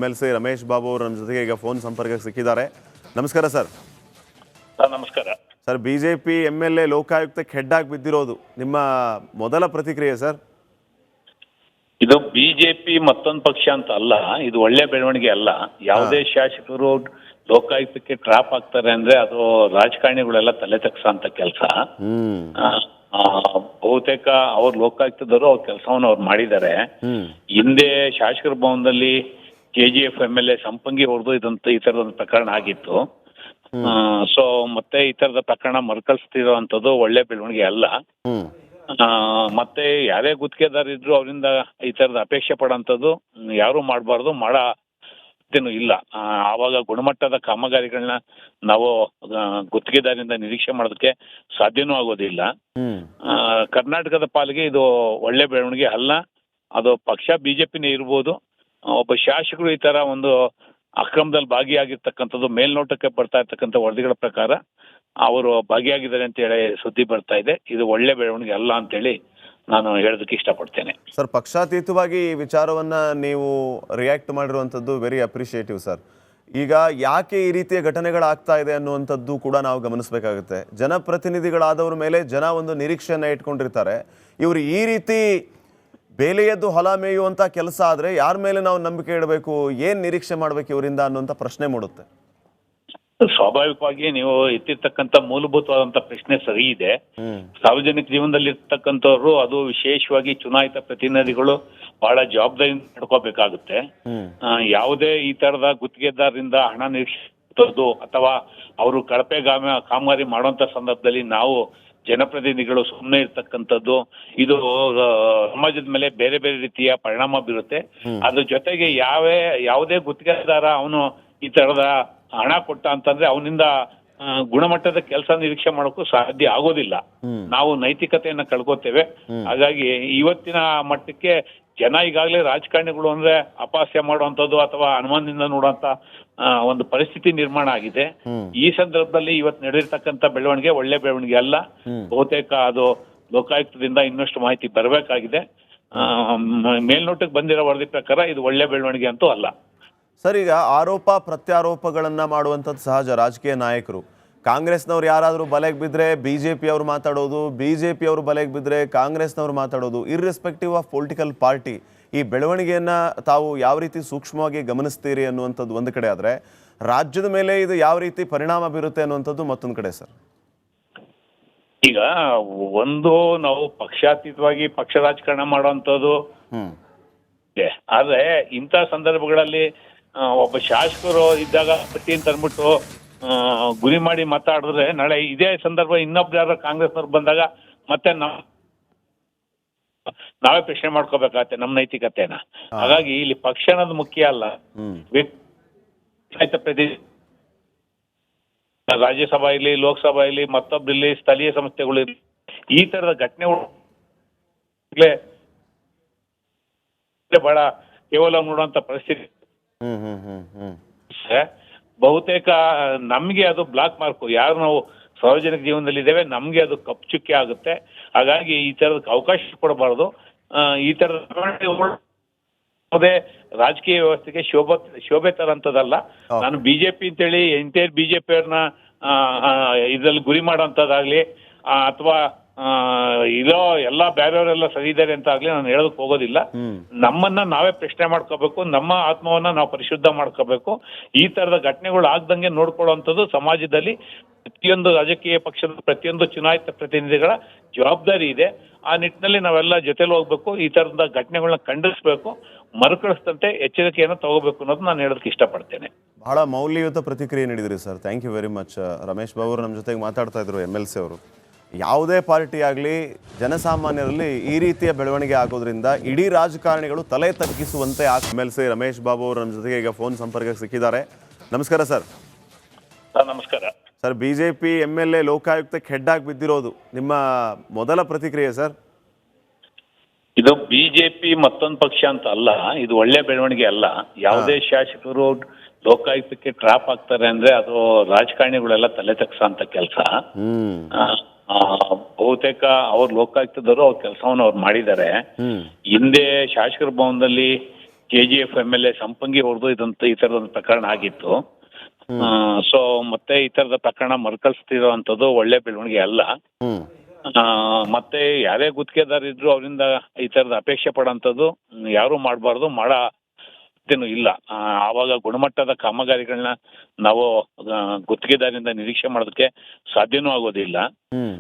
MLC Ramesh Babu ಅವರು ನಮ್ಮ ಜೊತೆಗೆ ಈಗ ಫೋನ್ ಸಂಪರ್ಕಕ್ಕೆ ಸಿಕ್ಕಿದ್ದಾರೆ. ನಮಸ್ಕಾರ ಸರ್. ನಮಸ್ಕಾರ ಸರ್, ಬಿಜೆಪಿ MLA ಲೋಕಾಯುಕ್ತಕ್ಕೆ ಹೆಡ್ ಆಗಿ ಬಿದ್ದಿರೋದು ನಿಮ್ಮ ಮೊದಲ ಪ್ರತಿಕ್ರಿಯೆ ಸರ್? ಇದು ಬಿಜೆಪಿ ಮತ್ತೊಂದು ಪಕ್ಷ ಅಂತ ಅಲ್ಲ, ಇದು ಒಳ್ಳೆ ಬೆಳವಣಿಗೆ ಅಲ್ಲ. ಯಾವುದೇ ಶಾಸಕರು ಲೋಕಾಯುಕ್ತಕ್ಕೆ ಟ್ರಾಪ್ ಆಗ್ತಾರೆ ಅಂದ್ರೆ ಅದು ರಾಜಕಾರಣಿಗಳೆಲ್ಲ ತಲೆ ತಗ್ಸಂತ ಕೆಲಸ. ಬಹುತೇಕ ಅವ್ರು ಲೋಕಾಯುಕ್ತದವರು ಅವ್ರ ಕೆಲಸವನ್ನು ಅವ್ರು ಮಾಡಿದ್ದಾರೆ. ಹಿಂದೆ ಶಾಸಕರ ಭವನದಲ್ಲಿ KGF MLA ಸಂಪಂಗಿ ಹೊಡೆದು ಈ ತರದೊಂದು ಪ್ರಕರಣ ಆಗಿತ್ತು. ಸೊ ಮತ್ತೆ ಈ ತರದ ಪ್ರಕರಣ ಮರುಕಳಿಸ್ತಿರುವಂತದ್ದು ಒಳ್ಳೆ ಬೆಳವಣಿಗೆ ಅಲ್ಲ. ಮತ್ತೆ ಯಾರೇ ಗುತ್ತಿಗೆದಾರ ಇದ್ರು ಅವರಿಂದ ಈ ತರದ ಅಪೇಕ್ಷೆ ಪಡೋಂಥದ್ದು ಯಾರು ಮಾಡಬಾರ್ದು, ಮಾಡೇನು ಇಲ್ಲ. ಆವಾಗ ಗುಣಮಟ್ಟದ ಕಾಮಗಾರಿಗಳನ್ನ ನಾವು ಗುತ್ತಿಗೆದಾರರಿಂದ ನಿರೀಕ್ಷೆ ಮಾಡೋದಕ್ಕೆ ಸಾಧ್ಯನೂ ಆಗೋದಿಲ್ಲ. ಕರ್ನಾಟಕದ ಪಾಲಿಗೆ ಇದು ಒಳ್ಳೆ ಬೆಳವಣಿಗೆ ಅಲ್ಲ. ಅದು ಪಕ್ಷ ಬಿಜೆಪಿನೇ ಇರ್ಬೋದು, ಒಬ್ಬ ಶಾಸಕರು ಈ ತರ ಒಂದು ಅಕ್ರಮದಲ್ಲಿ ಭಾಗಿಯಾಗಿರ್ತಕ್ಕಂಥದ್ದು ಮೇಲ್ನೋಟಕ್ಕೆ ಬರ್ತಾ ಇರ್ತಕ್ಕಂಥ ವರದಿಗಳ ಪ್ರಕಾರ ಅವರು ಭಾಗಿಯಾಗಿದ್ದಾರೆ ಅಂತ ಹೇಳಿ ಸುದ್ದಿ ಬರ್ತಾ ಇದೆ. ಇದು ಒಳ್ಳೆ ಬೆಳವಣಿಗೆ ಅಲ್ಲ ಅಂತೇಳಿ ನಾನು ಹೇಳೋದಕ್ಕೆ ಇಷ್ಟಪಡ್ತೇನೆ. ಸರ್, ಪಕ್ಷಾತೀತವಾಗಿ ಈ ವಿಚಾರವನ್ನ ನೀವು ರಿಯಾಕ್ಟ್ ಮಾಡಿರುವಂಥದ್ದು ವೆರಿ ಅಪ್ರಿಷಿಯೇಟಿವ್ ಸರ್. ಈಗ ಯಾಕೆ ಈ ರೀತಿಯ ಘಟನೆಗಳಾಗ್ತಾ ಇದೆ ಅನ್ನುವಂಥದ್ದು ಕೂಡ ನಾವು ಗಮನಿಸಬೇಕಾಗುತ್ತೆ. ಜನಪ್ರತಿನಿಧಿಗಳಾದವ್ರ ಮೇಲೆ ಜನ ಒಂದು ನಿರೀಕ್ಷೆಯನ್ನು ಇಟ್ಕೊಂಡಿರ್ತಾರೆ. ಇವರು ಈ ರೀತಿ ಬೇಲೆಯದ್ದು ಹೊಲ ಮೇಯುವಂಥ ಕೆಲಸ ಆದರೆ ಯಾರ ಮೇಲೆ ನಾವು ನಂಬಿಕೆ ಇಡಬೇಕು, ಏನು ನಿರೀಕ್ಷೆ ಮಾಡಬೇಕು ಇವರಿಂದ ಅನ್ನುವಂಥ ಪ್ರಶ್ನೆ ಮೂಡುತ್ತೆ. ಸ್ವಾಭಾವಿಕವಾಗಿ ನೀವು ಎತ್ತಿರ್ತಕ್ಕಂಥ ಮೂಲಭೂತವಾದಂತ ಪ್ರಶ್ನೆ ಸರಿ ಇದೆ. ಸಾರ್ವಜನಿಕ ಜೀವನದಲ್ಲಿ ಇರ್ತಕ್ಕಂಥವ್ರು, ಅದು ವಿಶೇಷವಾಗಿ ಚುನಾಯಿತ ಪ್ರತಿನಿಧಿಗಳು ಬಹಳ ಜವಾಬ್ದಾರಿಯಿಂದ ನಡ್ಕೋಬೇಕಾಗುತ್ತೆ. ಯಾವುದೇ ಈ ತರದ ಗುತ್ತಿಗೆದಾರರಿಂದ ಹಣ ನಿರೀಕ್ಷಿಸೋದು ಅಥವಾ ಅವರು ಕಳಪೆ ಕಾಮಗಾರಿ ಮಾಡುವಂತ ಸಂದರ್ಭದಲ್ಲಿ ನಾವು ಜನಪ್ರತಿನಿಧಿಗಳು ಸುಮ್ಮನೆ ಇರ್ತಕ್ಕಂಥದ್ದು, ಇದು ಸಮಾಜದ ಮೇಲೆ ಬೇರೆ ಬೇರೆ ರೀತಿಯ ಪರಿಣಾಮ ಬೀರುತ್ತೆ. ಅದ್ರ ಜೊತೆಗೆ ಯಾವುದೇ ಗುತ್ತಿಗೆದಾರ ಅವನು ಈ ತರದ ಹಣ ಕೊಟ್ಟ ಅಂತಂದ್ರೆ ಅವನಿಂದ ಗುಣಮಟ್ಟದ ಕೆಲಸ ನಿರೀಕ್ಷೆ ಮಾಡೋಕ್ಕೂ ಸಾಧ್ಯ ಆಗೋದಿಲ್ಲ. ನಾವು ನೈತಿಕತೆಯನ್ನ ಕಳ್ಕೊತೇವೆ. ಹಾಗಾಗಿ ಇವತ್ತಿನ ಮಟ್ಟಕ್ಕೆ ಜನ ಈಗಾಗಲೇ ರಾಜಕಾರಣಿಗಳು ಅಂದ್ರೆ ಅಪಹಾಸ್ಯ ಮಾಡುವಂಥದ್ದು ಅಥವಾ ಅನುಮಾನದಿಂದ ನೋಡುವಂತ ಒಂದು ಪರಿಸ್ಥಿತಿ ನಿರ್ಮಾಣ ಆಗಿದೆ. ಈ ಸಂದರ್ಭದಲ್ಲಿ ಇವತ್ತು ನಡೆದಿರ್ತಕ್ಕಂಥ ಬೆಳವಣಿಗೆ ಒಳ್ಳೆ ಬೆಳವಣಿಗೆ ಅಲ್ಲ. ಬಹುತೇಕ ಅದು ಲೋಕಾಯುಕ್ತದಿಂದ ಇನ್ನಷ್ಟು ಮಾಹಿತಿ ಬರಬೇಕಾಗಿದೆ. ಮೇಲ್ನೋಟಕ್ಕೆ ಬಂದಿರೋ ವರದಿ ಪ್ರಕಾರ ಇದು ಒಳ್ಳೆ ಬೆಳವಣಿಗೆ ಅಂತೂ ಅಲ್ಲ. ಸರ್, ಈಗ ಆರೋಪ ಪ್ರತ್ಯಾರೋಪಗಳನ್ನು ಮಾಡುವಂಥದ್ದು ಸಹಜ. ರಾಜಕೀಯ ನಾಯಕರು, ಕಾಂಗ್ರೆಸ್ನವ್ರು ಯಾರಾದರೂ ಬಲೆಗೆ ಬಿದ್ದರೆ BJP ಅವರು ಮಾತಾಡೋದು, BJP ಅವರು ಬಲೆಗೆ ಬಿದ್ದರೆ ಕಾಂಗ್ರೆಸ್ನವ್ರು ಮಾತಾಡೋದು. ಇರ್ರೆಸ್ಪೆಕ್ಟಿವ್ ಆಫ್ ಪೊಲಿಟಿಕಲ್ ಪಾರ್ಟಿ ಈ ಬೆಳವಣಿಗೆಯನ್ನು ತಾವು ಯಾವ ರೀತಿ ಸೂಕ್ಷ್ಮವಾಗಿ ಗಮನಿಸ್ತೀರಿ ಅನ್ನುವಂಥದ್ದು ಒಂದು ಕಡೆ ಆದರೆ, ರಾಜ್ಯದ ಮೇಲೆ ಇದು ಯಾವ ರೀತಿ ಪರಿಣಾಮ ಬೀರುತ್ತೆ ಅನ್ನುವಂಥದ್ದು ಮತ್ತೊಂದು ಕಡೆ ಸರ್. ಈಗ ಒಂದು ನಾವು ಪಕ್ಷಾತೀತವಾಗಿ ಪಕ್ಷ ರಾಜಕಾರಣ ಮಾಡುವಂಥದ್ದು, ಆದ್ರೆ ಇಂಥ ಸಂದರ್ಭಗಳಲ್ಲಿ ಒಬ್ಬ ಶಾಸಕರು ಇದ್ದಾಗ ಪಟ್ಟಿ ಅಂತ ಅಂದ್ಬಿಟ್ಟು ಗುರಿ ಮಾಡಿ ಮಾತಾಡಿದ್ರೆ ನಾಳೆ ಇದೇ ಸಂದರ್ಭ ಇನ್ನೊಬ್ರು ಯಾರು ಕಾಂಗ್ರೆಸ್ನವ್ರು ಬಂದಾಗ ಮತ್ತೆ ನಾವೇ ಪ್ರಶ್ನೆ ಮಾಡ್ಕೋಬೇಕಾಗತ್ತೆ ನಮ್ಮ ನೈತಿಕತೆನ. ಹಾಗಾಗಿ ಇಲ್ಲಿ ಪಕ್ಷ ಅನ್ನೋದು ಮುಖ್ಯ ಅಲ್ಲ. ರಾಜ್ಯಸಭಾ ಇರ್ಲಿ, ಲೋಕಸಭಾ ಇರ್ಲಿ, ಮತ್ತೊಬ್ರಿರ್ಲಿ, ಸ್ಥಳೀಯ ಸಂಸ್ಥೆಗಳು ಇರ್ಲಿ, ಈ ತರದ ಘಟನೆಗಳು ಬಹಳ ಕೇವಲ ನೋಡುವಂತ ಪರಿಸ್ಥಿತಿ. ಬಹುತೇಕ ನಮ್ಗೆ ಅದು ಬ್ಲಾಕ್ ಮಾರ್ಕು. ಯಾರು ನಾವು ಸಾರ್ವಜನಿಕ ಜೀವನದಲ್ಲಿ ಇದ್ದೇವೆ ನಮ್ಗೆ ಅದು ಕಪ್ಪು ಚುಕ್ಕೆ ಆಗುತ್ತೆ. ಹಾಗಾಗಿ ಈ ತರದ ಅವಕಾಶ ಕೊಡಬಾರದು. ಈ ತರದ ರಾಜಕೀಯ ವ್ಯವಸ್ಥೆಗೆ ಶೋಭೆ ತರಂತದಲ್ಲ. ನಾನು ಬಿಜೆಪಿ ಅಂತೇಳಿ ಎಂಟೈರ್ ಬಿಜೆಪಿ ಅವ್ರನ್ನ ಇದ್ರಲ್ಲಿ ಗುರಿ ಮಾಡೋಂಥದ್ದಾಗ್ಲಿ ಅಥವಾ ಇರೋ ಎಲ್ಲ ಬೇರೆಯವರೆಲ್ಲ ಸರಿ ಇದ್ದಾರೆ ಅಂತ ಆಗ್ಲಿ ನಾನು ಹೇಳೋದಕ್ಕೆ ಹೋಗೋದಿಲ್ಲ. ನಮ್ಮನ್ನ ನಾವೇ ಪ್ರಶ್ನೆ ಮಾಡ್ಕೋಬೇಕು, ನಮ್ಮ ಆತ್ಮವನ್ನ ನಾವು ಪರಿಶುದ್ಧ ಮಾಡ್ಕೋಬೇಕು. ಈ ತರದ ಘಟನೆಗಳು ಆಗ್ದಂಗೆ ನೋಡ್ಕೊಳ್ಳುವಂಥದ್ದು ಸಮಾಜದಲ್ಲಿ ಪ್ರತಿಯೊಂದು ರಾಜಕೀಯ ಪಕ್ಷದ ಪ್ರತಿಯೊಂದು ಚುನಾಯಿತ ಪ್ರತಿನಿಧಿಗಳ ಜವಾಬ್ದಾರಿ ಇದೆ. ಆ ನಿಟ್ಟಿನಲ್ಲಿ ನಾವೆಲ್ಲ ಜೊತೆಲಿ ಹೋಗ್ಬೇಕು. ಈ ತರದ ಘಟನೆಗಳನ್ನ ಖಂಡಿಸ್ಬೇಕು, ಮರುಕಳಿಸದಂತೆ ಎಚ್ಚರಿಕೆಯನ್ನು ತಗೋಬೇಕು ಅನ್ನೋದು ನಾನು ಹೇಳೋದಕ್ಕೆ ಇಷ್ಟಪಡ್ತೇನೆ. ಬಹಳ ಮೌಲ್ಯಯುತ ಪ್ರತಿಕ್ರಿಯೆ ನೀಡಿದ್ರಿ sir. Thank you very much. Ramesh Babu ಅವರು ನಮ್ಮ ಜೊತೆಗೆ ಮಾತಾಡ್ತಾ ಇದ್ರು, MLC ಅವರು. ಯಾವುದೇ ಪಾರ್ಟಿ ಆಗಲಿ ಜನಸಾಮಾನ್ಯರಲ್ಲಿ ಈ ರೀತಿಯ ಬೆಳವಣಿಗೆ ಆಗೋದ್ರಿಂದ ಇಡೀ ರಾಜಕಾರಣಿಗಳು ತಲೆ ತಗ್ಗಿಸುವಂತೆ MLC ರಮೇಶ್ ಬಾಬು ಅವರು ನಮ್ಮ ಜೊತೆಗೆ ಈಗ ಫೋನ್ ಸಂಪರ್ಕಕ್ಕೆ ಸಿಕ್ಕಿದ್ದಾರೆ. ನಮಸ್ಕಾರ ಸರ್. ನಮಸ್ಕಾರ ಸರ್, ಬಿಜೆಪಿ MLA ಲೋಕಾಯುಕ್ತಕ್ಕೆ ಹೆಡ್ ಆಗಿ ಬಿದ್ದಿರೋದು ನಿಮ್ಮ ಮೊದಲ ಪ್ರತಿಕ್ರಿಯೆ ಸರ್? ಇದು ಬಿಜೆಪಿ ಮತ್ತೊಂದು ಪಕ್ಷ ಅಂತ ಅಲ್ಲ, ಇದು ಒಳ್ಳೆ ಬೆಳವಣಿಗೆ ಅಲ್ಲ. ಯಾವುದೇ ಶಾಸಕರು ಲೋಕಾಯುಕ್ತಕ್ಕೆ ಟ್ರಾಪ್ ಆಗ್ತಾರೆ ಅಂದ್ರೆ ಅದು ರಾಜಕಾರಣಿಗಳೆಲ್ಲ ತಲೆ ತಗ್ಸಂತ ಕೆಲಸ. ಬಹುತೇಕ ಅವ್ರು ಲೋಕಾಯುಕ್ತದವರು ಅವ್ರ ಕೆಲಸವನ್ನು ಅವ್ರು ಮಾಡಿದ್ದಾರೆ. ಹಿಂದೆ ಶಾಸಕರ ಭವನದಲ್ಲಿ KGF MLA ಸಂಪಂಗಿ ಹೊಡೆದು ಈ ತರದ ಪ್ರಕರಣ ಆಗಿತ್ತು. ಸೊ ಮತ್ತೆ ಈ ತರದ ಪ್ರಕರಣ ಮರುಕಳಿಸ್ತಿರೋವಂಥದ್ದು ಒಳ್ಳೆ ಬೆಳವಣಿಗೆ ಅಲ್ಲ. ಹ್ಮ್ ಮತ್ತೆ ಯಾರೇ ಗುತ್ತಿಗೆದಾರ ಇದ್ರು ಅವರಿಂದ ಈ ತರದ ಅಪೇಕ್ಷೆ ಪಡೋಂಥದ್ದು ಯಾರು ಮಾಡಬಾರ್ದು, ಮಾಡೇನು ಇಲ್ಲ. ಆವಾಗ ಗುಣಮಟ್ಟದ ಕಾಮಗಾರಿಗಳನ್ನ ನಾವು ಗುತ್ತಿಗೆದಾರರಿಂದ ನಿರೀಕ್ಷೆ ಮಾಡೋದಕ್ಕೆ ಸಾಧ್ಯನೂ ಆಗೋದಿಲ್ಲ. ಹ್ಮ್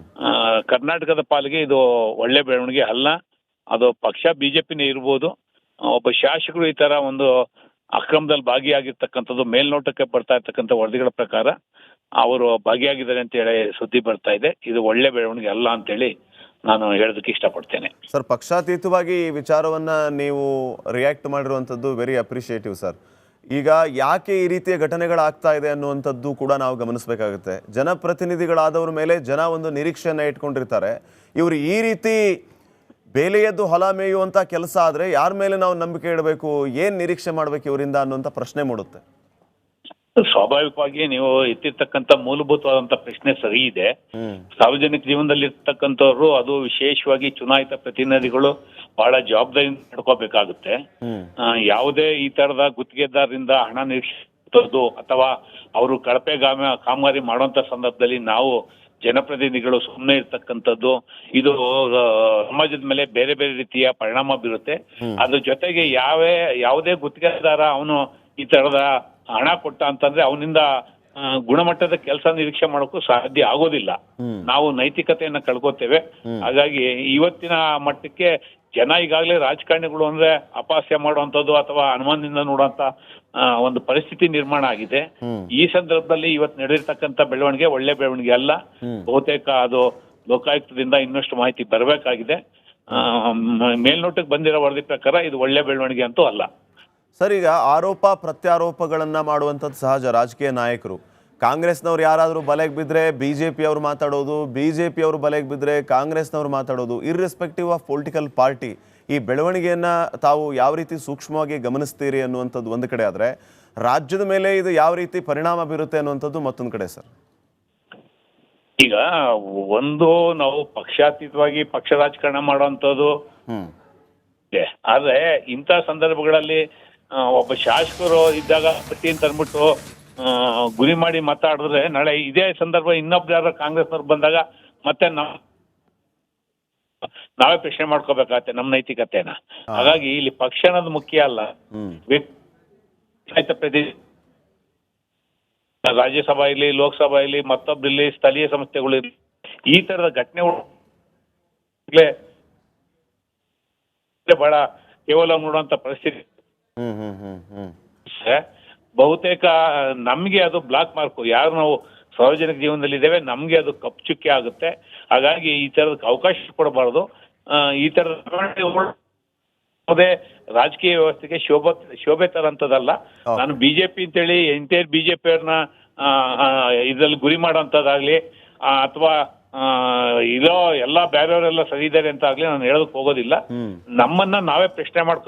ಕರ್ನಾಟಕದ ಪಾಲಿಗೆ ಇದು ಒಳ್ಳೆ ಬೆಳವಣಿಗೆ ಅಲ್ಲ. ಅದು ಪಕ್ಷ ಬಿಜೆಪಿನೇ ಇರ್ಬೋದು, ಒಬ್ಬ ಶಾಸಕರು ಈ ತರ ಒಂದು ಅಕ್ರಮದಲ್ಲಿ ಭಾಗಿಯಾಗಿರ್ತಕ್ಕಂಥದ್ದು ಮೇಲ್ನೋಟಕ್ಕೆ ಬರ್ತಾ ಇರ್ತಕ್ಕಂಥ ವರದಿಗಳ ಪ್ರಕಾರ ಅವರು ಭಾಗಿಯಾಗಿದ್ದಾರೆ ಅಂತ ಹೇಳಿ ಸುದ್ದಿ ಬರ್ತಾ ಇದೆ. ಇದು ಒಳ್ಳೆ ಬೆಳವಣಿಗೆ ಅಲ್ಲ ಅಂತೇಳಿ ನಾನು ಹೇಳೋದಕ್ಕೆ ಇಷ್ಟಪಡ್ತೇನೆ. ಸರ್, ಪಕ್ಷಾತೀತವಾಗಿ ಈ ವಿಚಾರವನ್ನ ನೀವು ರಿಯಾಕ್ಟ್ ಮಾಡಿರುವಂಥದ್ದು ವೆರಿ ಅಪ್ರಿಷಿಯೇಟಿವ್ ಸರ್. ಈಗ ಯಾಕೆ ಈ ರೀತಿಯ ಘಟನೆಗಳಾಗ್ತಾ ಇದೆ ಅನ್ನುವಂಥದ್ದು ಕೂಡ ನಾವು ಗಮನಿಸಬೇಕಾಗುತ್ತೆ. ಜನಪ್ರತಿನಿಧಿಗಳಾದವ್ರ ಮೇಲೆ ಜನ ಒಂದು ನಿರೀಕ್ಷೆಯನ್ನು ಇಟ್ಕೊಂಡಿರ್ತಾರೆ. ಇವರು ಈ ರೀತಿ ಬೇಲೆಯದ್ದು ಹೊಲ ಮೇಯುವಂಥ ಕೆಲಸ ಆದರೆ ಯಾರ ಮೇಲೆ ನಾವು ನಂಬಿಕೆ ಇಡಬೇಕು, ಏನು ನಿರೀಕ್ಷೆ ಮಾಡಬೇಕು ಇವರಿಂದ ಅನ್ನುವಂಥ ಪ್ರಶ್ನೆ ಮೂಡುತ್ತೆ. ಸ್ವಾಭಾವಿಕವಾಗಿ ನೀವು ಎತ್ತಿರ್ತಕ್ಕಂಥ ಮೂಲಭೂತವಾದಂತ ಪ್ರಶ್ನೆ ಸರಿ ಇದೆ. ಸಾರ್ವಜನಿಕ ಜೀವನದಲ್ಲಿ ಇರ್ತಕ್ಕಂಥವ್ರು, ಅದು ವಿಶೇಷವಾಗಿ ಚುನಾಯಿತ ಪ್ರತಿನಿಧಿಗಳು ಬಹಳ ಜವಾಬ್ದಾರಿ ನಡ್ಕೋಬೇಕಾಗುತ್ತೆ. ಯಾವುದೇ ಈ ತರದ ಗುತ್ತಿಗೆದಾರರಿಂದ ಹಣ ನಿರೀಕ್ಷಿಸೋದು ಅಥವಾ ಅವರು ಕಳಪೆ ಕಾಮಗಾರಿ ಮಾಡುವಂತ ಸಂದರ್ಭದಲ್ಲಿ ನಾವು ಜನಪ್ರತಿನಿಧಿಗಳು ಸುಮ್ಮನೆ ಇರ್ತಕ್ಕಂಥದ್ದು, ಇದು ಸಮಾಜದ ಮೇಲೆ ಬೇರೆ ಬೇರೆ ರೀತಿಯ ಪರಿಣಾಮ ಬೀರುತ್ತೆ. ಅದ್ರ ಜೊತೆಗೆ ಯಾವುದೇ ಗುತ್ತಿಗೆದಾರ ಅವನು ಈ ತರದ ಹಣ ಕೊಟ್ಟ ಅಂತಂದ್ರೆ ಅವನಿಂದ ಗುಣಮಟ್ಟದ ಕೆಲಸ ನಿರೀಕ್ಷೆ ಮಾಡೋಕ್ಕೂ ಸಾಧ್ಯ ಆಗೋದಿಲ್ಲ. ನಾವು ನೈತಿಕತೆಯನ್ನ ಕಳ್ಕೊತೇವೆ. ಹಾಗಾಗಿ ಇವತ್ತಿನ ಮಟ್ಟಕ್ಕೆ ಜನ ಈಗಾಗಲೇ ರಾಜಕಾರಣಿಗಳು ಅಂದ್ರೆ ಅಪಹಾಸ್ಯ ಮಾಡುವಂಥದ್ದು ಅಥವಾ ಅನುಮಾನದಿಂದ ನೋಡುವಂತ ಒಂದು ಪರಿಸ್ಥಿತಿ ನಿರ್ಮಾಣ ಆಗಿದೆ. ಈ ಸಂದರ್ಭದಲ್ಲಿ ಇವತ್ತು ನಡೆದಿರ್ತಕ್ಕಂಥ ಬೆಳವಣಿಗೆ ಒಳ್ಳೆ ಬೆಳವಣಿಗೆ ಅಲ್ಲ. ಬಹುತೇಕ ಅದು ಲೋಕಾಯುಕ್ತದಿಂದ ಇನ್ನಷ್ಟು ಮಾಹಿತಿ ಬರಬೇಕಾಗಿದೆ. ಮೇಲ್ನೋಟಕ್ಕೆ ಬಂದಿರೋ ವರದಿ ಪ್ರಕಾರ ಇದು ಒಳ್ಳೆ ಬೆಳವಣಿಗೆ ಅಂತೂ ಅಲ್ಲ. ಸರ್, ಈಗ ಆರೋಪ ಪ್ರತ್ಯಾರೋಪಗಳನ್ನು ಮಾಡುವಂಥದ್ದು ಸಹಜ. ರಾಜಕೀಯ ನಾಯಕರು, ಕಾಂಗ್ರೆಸ್ನವ್ರು ಯಾರಾದರೂ ಬಲೆಗೆ ಬಿದ್ದರೆ BJP ಅವರು ಮಾತಾಡೋದು, BJP ಅವರು ಬಲೆಗೆ ಬಿದ್ದರೆ ಕಾಂಗ್ರೆಸ್ನವ್ರು ಮಾತಾಡೋದು, ಇರ್ರೆಸ್ಪೆಕ್ಟಿವ್ ಆಫ್ ಪೊಲಿಟಿಕಲ್ ಪಾರ್ಟಿ. ಈ ಬೆಳವಣಿಗೆಯನ್ನು ತಾವು ಯಾವ ರೀತಿ ಸೂಕ್ಷ್ಮವಾಗಿ ಗಮನಿಸ್ತೀರಿ ಅನ್ನುವಂಥದ್ದು ಒಂದು ಕಡೆ ಆದರೆ, ರಾಜ್ಯದ ಮೇಲೆ ಇದು ಯಾವ ರೀತಿ ಪರಿಣಾಮ ಬೀರುತ್ತೆ ಅನ್ನುವಂಥದ್ದು ಮತ್ತೊಂದು ಕಡೆ ಸರ್. ಈಗ ಒಂದು ನಾವು ಪಕ್ಷಾತೀತವಾಗಿ ಪಕ್ಷ ರಾಜಕಾರಣ ಮಾಡುವಂಥದ್ದು ಇದೆ. ಆದ್ರೆ ಇಂಥ ಸಂದರ್ಭಗಳಲ್ಲಿ ಒಬ್ಬ ಶಾಸಕರು ಇದ್ದಾಗ ಪಟ್ಟಿ ಅಂತ ಅಂದ್ಬಿಟ್ಟು ಗುರಿ ಮಾಡಿ ಮಾತಾಡಿದ್ರೆ ನಾಳೆ ಇದೇ ಸಂದರ್ಭ ಇನ್ನೊಬ್ಬ ಯಾರು ಕಾಂಗ್ರೆಸ್ನವ್ರು ಬಂದಾಗ ಮತ್ತೆ ನಾವೇ ಪ್ರಶ್ನೆ ಮಾಡ್ಕೋಬೇಕಾಗತ್ತೆ ನಮ್ಮ ನೈತಿಕತೆನ. ಹಾಗಾಗಿ ಇಲ್ಲಿ ಪಕ್ಷ ಅನ್ನೋದು ಮುಖ್ಯ ಅಲ್ಲ. ರಾಜ್ಯಸಭಾ ಇರಲಿ, ಲೋಕಸಭಾ ಇರಲಿ, ಮತ್ತೊಬ್ರಿಲ್ಲಿ ಸ್ಥಳೀಯ ಸಂಸ್ಥೆಗಳು ಇರಲಿ, ಈ ತರದ ಘಟನೆಗಳು ಬಹಳ ಕೇವಲ ನೋಡುವಂತ ಪರಿಸ್ಥಿತಿ ಬಹುತೇಕ ನಮ್ಗೆ ಅದು ಬ್ಲಾಕ್ ಮಾರ್ಕ್. ಯಾರು ನಾವು ಸಾರ್ವಜನಿಕ ಜೀವನದಲ್ಲಿ ಇದ್ದೇವೆ ನಮ್ಗೆ ಅದು ಕಪ್ಪು ಚುಕ್ಕೆ ಆಗುತ್ತೆ. ಹಾಗಾಗಿ ಈ ತರದ ಅವಕಾಶ ಕೊಡಬಾರ್ದು. ಈ ತರದ ಯಾವುದೇ ರಾಜಕೀಯ ವ್ಯವಸ್ಥೆಗೆ ಶೋಭೆ ತರಂತದಲ್ಲ. ನಾನು ಬಿಜೆಪಿ ಅಂತೇಳಿ ಎಂಟೈರ್ ಬಿಜೆಪಿ ಅವ್ರನ್ನ ಇದ್ರಲ್ಲಿ ಗುರಿ ಮಾಡೋಂಥದ್ದಾಗ್ಲಿ ಅಥವಾ ಇರೋ ಎಲ್ಲ ಬೇರೆಯವರೆಲ್ಲ ಸರಿ ಇದ್ದಾರೆ ಅಂತ ಆಗ್ಲಿ ನಾನು ಹೇಳೋದಕ್ಕೆ ಹೋಗೋದಿಲ್ಲ. ನಮ್ಮನ್ನ ನಾವೇ ಪ್ರಶ್ನೆ ಮಾಡ್ಕೊ